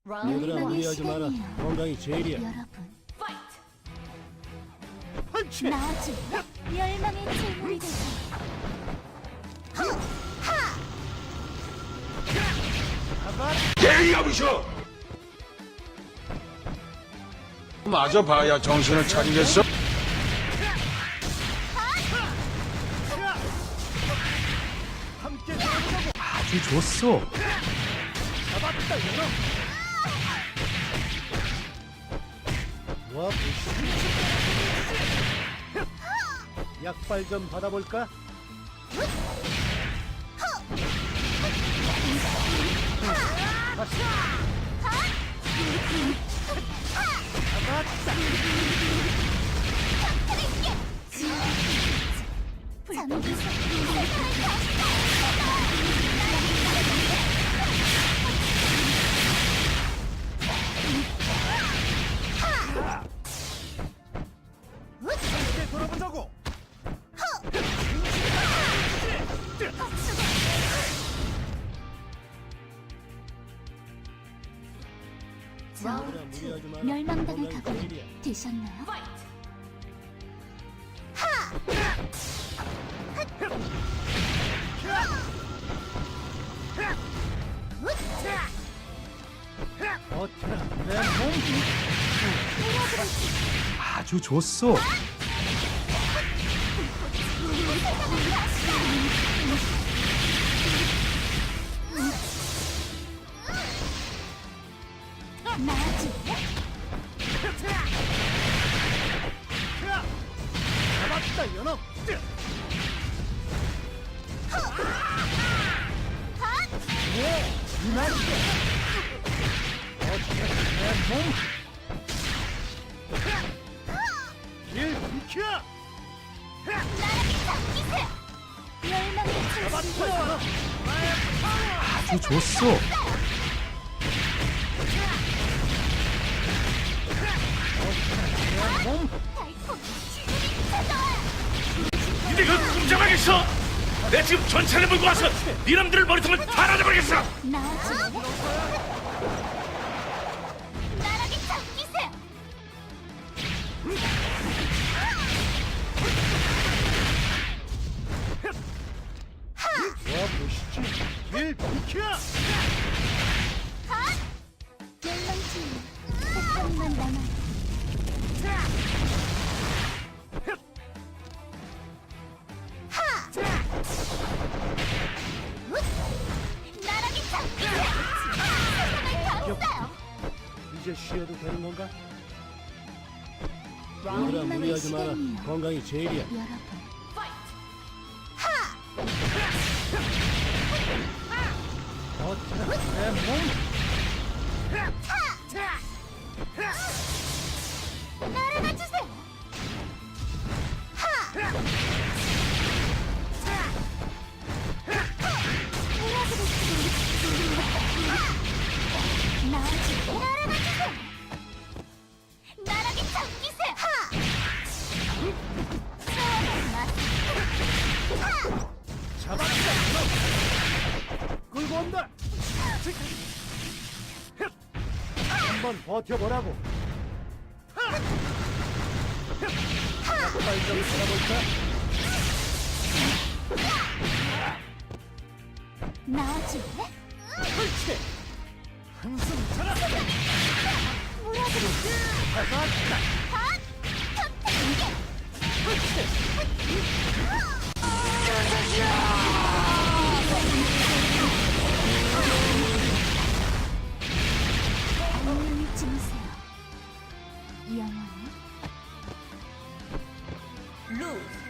얘들아 무리하지 마라. 건강이 제일이야. 여러분, 펀치! 나아주 멸망의 제물이 되세요. 예의가 부셔! 마저 봐야 정신을 차리겠어? 함께 돌아보자고. 아주 좋소. 잡았다 이놈. 와 보시지. 약발 좀 받아볼까? 잡았다. 함께 돌아보자고. 얘들아 무리하지 마라. 멸망당할 건강이 각오는 제일이야. 되셨나요? 버텨라 내 몸. 아주 좋소. 나아주 잡았다 이놈. 예, 이 맛이야. 버텨라 내 몸. 일 비켜. 멸망의 제물이 잡았다. 아주 좋소. 내 몸. 이제 그 꼼짝하겠어! 내 지금 전차를 몰고 와서 니놈들을 머리통을 달아내버리겠어! 나아주 나락에 잡히세요. 와 보시지. 일 비켜. 멸망주의 폭탄만 남아. 나락에 잡히세요. 세상을 다 이제 쉬어도 되는 건가? 얘들아 멸망의 무리하지 마라. 시간이에요. 건강이 제일이야. 여러분, 버텨라 내 몸. 날아가 주세요. 나아주 날아가 주세요. 나락에 잡히세요. 잡았다 이놈. 끌고 온다. 한번 버텨보라고. 약발 좀 찾아볼까? 나아주 그렇지. 한숨 차라. 잡았다. 안녕히 주무세요. 영원히 Lose.